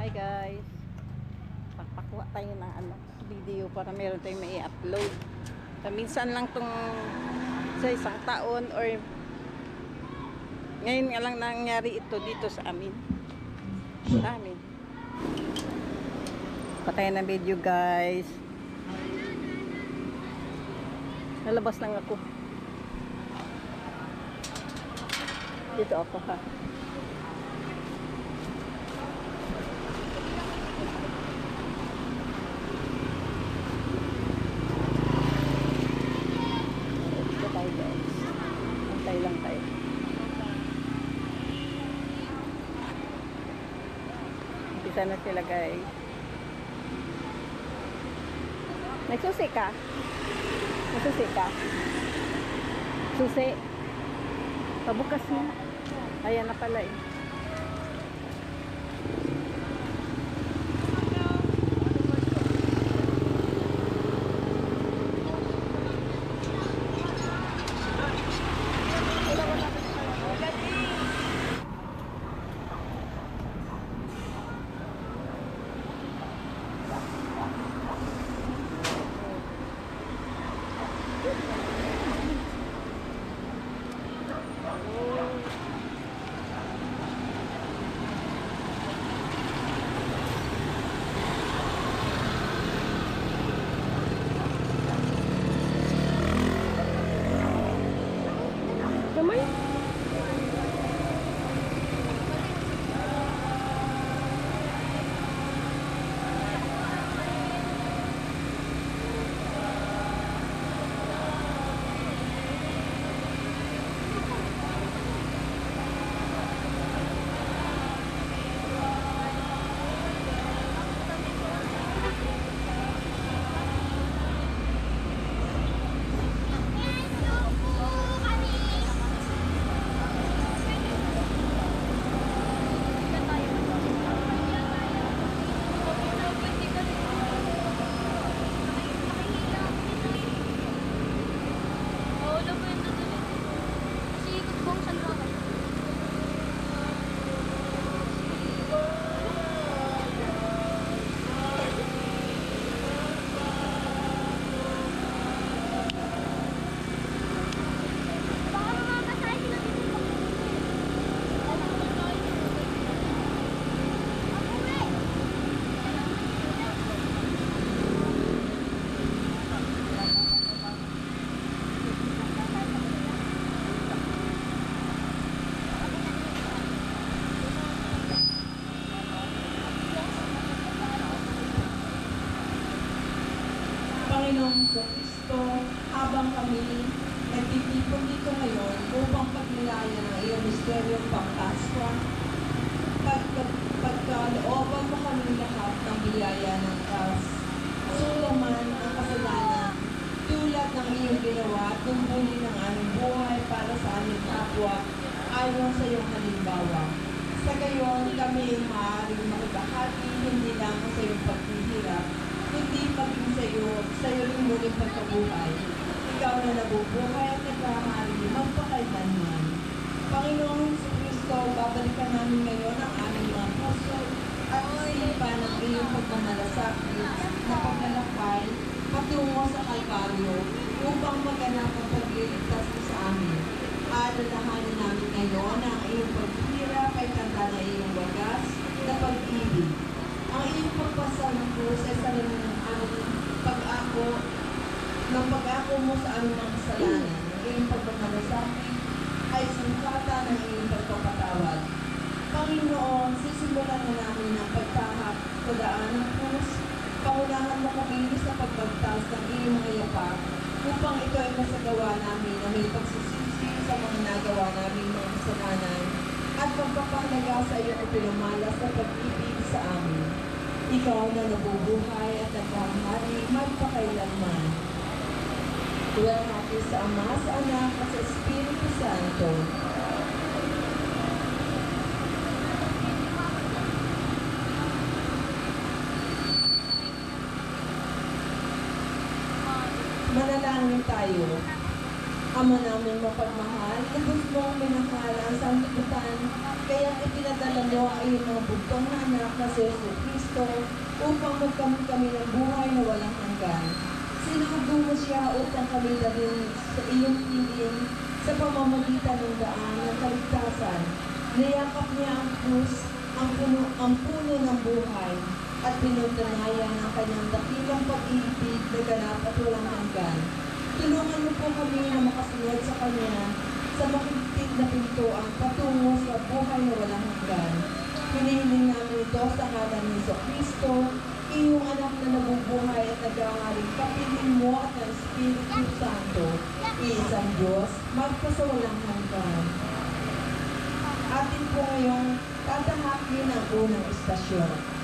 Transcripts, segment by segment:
Hi guys. Papakuha tayo ng video para meron tayong may upload. Minsan lang tong sa isang taon or ngayon nga lang nangyari ito dito sa amin. Dami. Patayin ng video guys. Nalabas lang ako. Dito ako ha. Antay lang tayo. Umpisa na sila guys. Nagsusi ka? Nagsusi ka? Susi? Pabukas mo. Ayan na pala eh. Kamay? Panginoong Kristo, habang kami nagtitipon dito ngayon upang pagnilaya ng iyong misteryong pang-Paskwa, pagkalooban mo kami lahat ng biyaya ng Diyos, sulaman ang kasalanan, tulad ng iyong ginawa, tungkulin ng aming buhay para sa aming kapwa, ayon sa iyong halimbawa. Sa gayon, kami maaaring makibahagi hindi lang sa iyong paghihirap, kundi maging sa iyo rin muling pagkabuhay. Ikaw na nabubuhay at nagkahari magpakailanman. Panginoong Kristo, babalikan namin ngayon ang aming mga puso at isipan ng iyong pagmamalasakit na paglalakbay patungo sa Kalbaryo upang maganap ang pagliligtas mo sa amin. At lalahanin namin ngayon ang iyong paghihirap ay tanda na iyong wagas na pag-ibig. Ang iyong pagpasal ng krus ay sarili ng aming pag-ako mo sa aming mga kasalanan. Ang iyong pagmamalasakit ay sungkata ng iyong pagpapatawad. Panginoon, sisimulan na namin ang pagtahak sa daan ng krus. Pangunahan mo kami sa pagbagtas ng iyong mga yapak upang ito ay masagawa namin na may pagsisisi sa mga nagawa namin mga kasalanan at pagpapahalaga sa iyong ipinamalas sa pag-ibig sa amin. Ikaw na nabubuhay at nagkahari magpakailanman. Tuwal natin sa Ama, sa Anak, at sa Espiritu Santo. Manalangin tayo. Ama namin mapagmahal, lubos mong minahal ang sanlibutan Kaya ipinadala mo ang iyong mga bugtong na anak na si Jesucristo upang magkamit kami ng buhay na walang hanggan. Sinugo mo siya upang kami dalhin sa iyong piling sa pamamagitan ng daan ng kaligtasan. Niyakap niya ang krus, ang puno ng buhay, at pinagdanayan ang kanyang dakilang pag-ibig na ganap at walang hanggan. Tulungan mo po kami na makasunod sa kanya sa makikitid na pintuan patungo sa buhay na walang hanggan. Hinihiling namin ito sa ngalan ni Jesucristo, iyong anak na nabubuhay at nag-aangaring kapiling mo at ng Espiritu Santo, iisang Diyos, magpasawalang hanggan. Atin po ngayong tatahakin ang unang istasyon.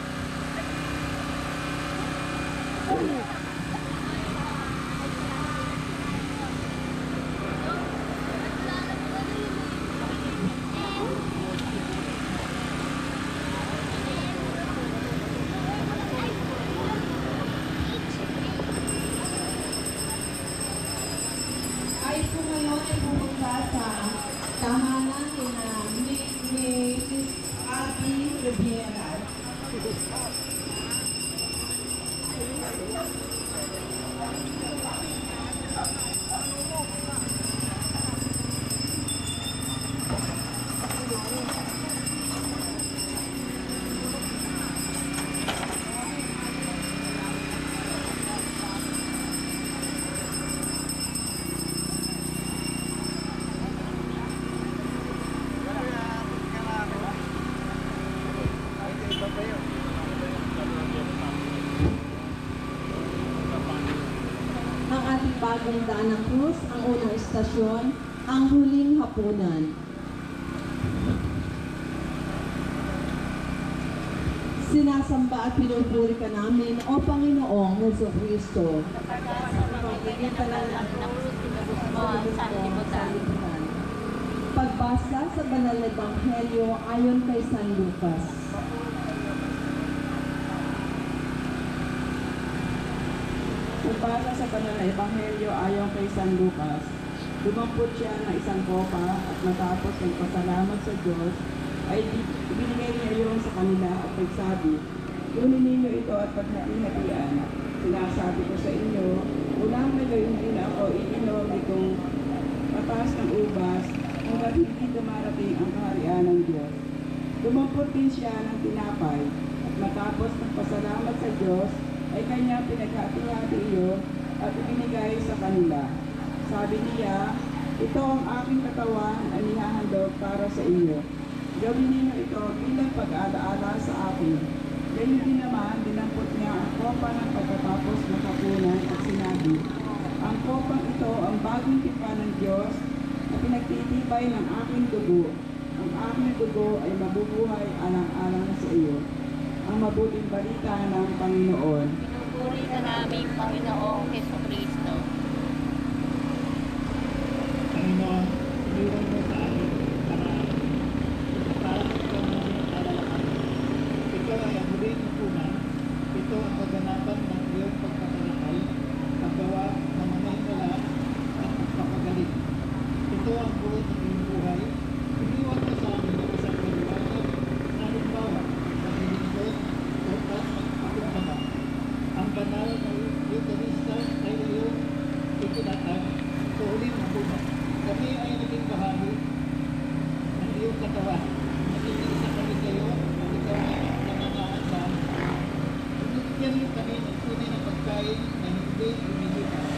Ay po ngayon ay pupunta sa tahanan ni Mrs. Abby Riviera. Ang ating bagong daan ng krus, ang unang istasyon, ang huling hapunan. Sinasamba at pinupuri ka namin, O Panginoong Jesucristo. Pagpapagitan ng pagbasa sa Banal na Ebanghelyo ayon kay San Lucas. Pagbasa sa Banal na Ebanghelyo ayon kay San Lucas, dumampot siya ng isang kopa at matapos nagpasalamat sa Diyos, ay ibinigay niya iyon sa kanila at nagsabi, "Kunin ninyo ito at paghati-hatian. Sinasabi ko sa inyo, ulang na gayon din ako iinom itong mataas ng ubas hanggang hindi dumarating ang kaharian ng Diyos." Dumampot din siya ng tinapay at matapos nagpasalamat sa Diyos, ay kanya pinaghati-hati iyon at ibinigay sa kanila. Sabi niya, "Ito ang aking katawan na inihahandog para sa inyo. Gawin ninyo ito bilang pag-aalaala sa akin." Ganyan din naman, dinampot niya ang kopa ng pagkatapos ng hapunan at sinabi, "Ang kopang ito ang bagong tipan ng Diyos na pinagtitibay ng aking dugo. Ang aking dugo ay mabubuhay alang-alang sa iyo." Ang mabuting balita ng Panginoon. Pinupuri ka namin, Panginoong Jesucristo. Panginoon, iniwan mo sa amin para ikaw namin alalakan. Ikaw ay ang huling hapunan. Ito ang kaganapan ng iyong pagpapalakal, paggawa ng mga himala at pagpapagaling. Ito ang buod ng iyong buhay. Iniwan mo sa amin ang isang kaliwanag na halimbawa ng lingkod at pagkumbaba. Ang banal na Eucharista ay iyong itinatag sa huling hapunan. Kami ay naging bahagi ng iyong katawan. Nakikiisa kami sa iyo at ikaw ay nangangaan sa amin. Binigyan mo kami ng tunay na pagkain na hindi lumilipas.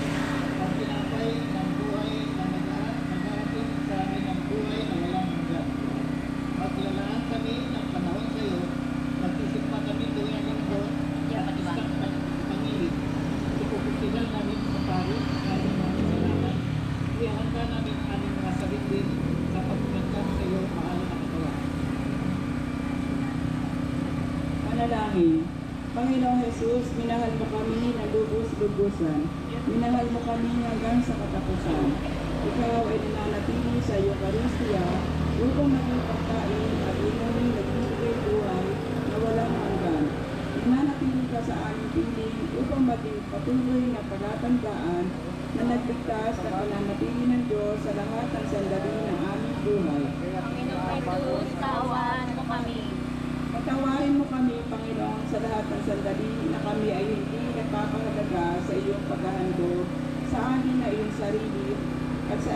Ang tinapay ng buhay na nag-aatid sa amin ng buhay na walang hanggan. Maglalaan kami ng panahon sa iyo. Mag-isip pa kami tuwing ang linggo at isang pangilid. Ipuputilan namin sa pari ng aming mga kasalanan. Ihanda namin aming mga sarili sa pagpunagkan sa iyo mahal na katawan. Panalangin. Panginoong Jesus, minahal mo kami na lubos-lubusan. Minahal mo kami hanggang sa katapusan. Ikaw ay nananatili sa Eucharistia upang maging pagkain at inumin nagbibigay buhay na walang hanggan. Nananatili ka sa aming piling upang maging patuloy na palatandaan na nagligtas na pananatili ng Diyos sa lahat ng sandali ng aming buhay. Panginoong Jesus, kaawaan at ng sandali na kami ay hindi nagpapahalaga sa iyong paghahandog sa amin na iyong sarili at sa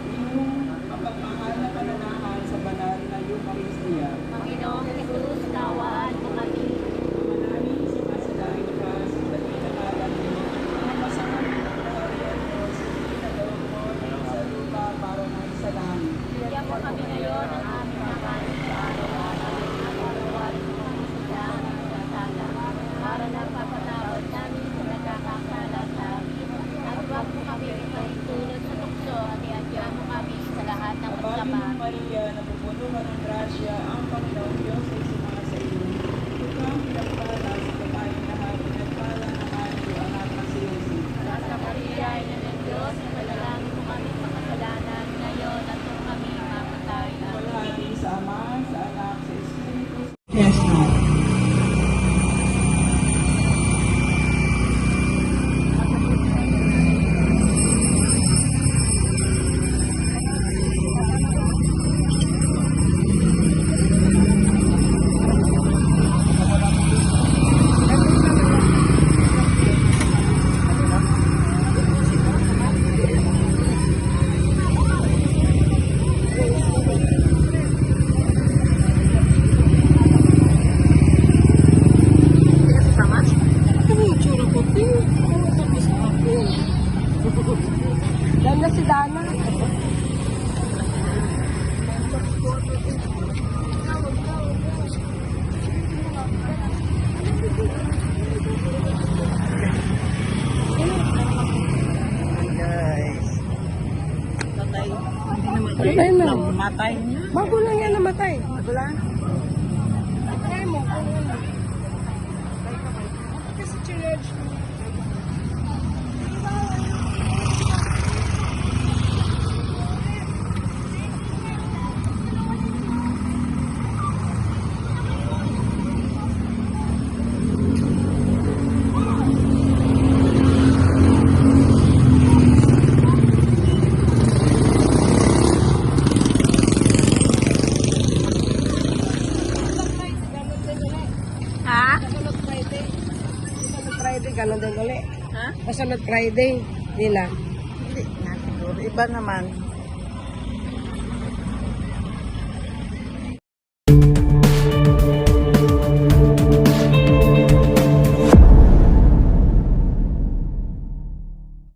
iyong mapagmahal na pananahan sa banal na Eucharistia. Panginoong Jesus, tawaan mo kami. Manalangin sa kasalain ka sa dali na ngalan mo, ang masamang pinagdaharian mo sa pinagawa mo sa lupa para na sa langit. Bigyan mo kami ngayon ng aming kakanin sa araw-araw at patawarin mo kami sa aming pagkakasala para napapatawad namin sa nagkakasala sa amin. At huwag mo kami ipahintulot sa tukso at iadyan mo kami sa lahat ng Kapagin masama. mo Maria, napupuno ka ng grasya, ang Panginoong Diyos ay sumasa iyo. Ikaw ang pinagpala sa babaeng lahat, pinagpala ng ating anak na si Jesus. Santa Maria, Ina ng Diyos, ipanalangin mo kami makasalanan ngayon at kung kami mamatay. Walhati sa Ama, sa Anak, sa Espiritu. Yes, Lord. Patay na. Namatay. Bago lang yan namatay. Bago lang. Patay mo. Kasi church. Friday, ganun din ulit. Ha? Kasunod Friday, nila. Hindi na siguro. Iba naman.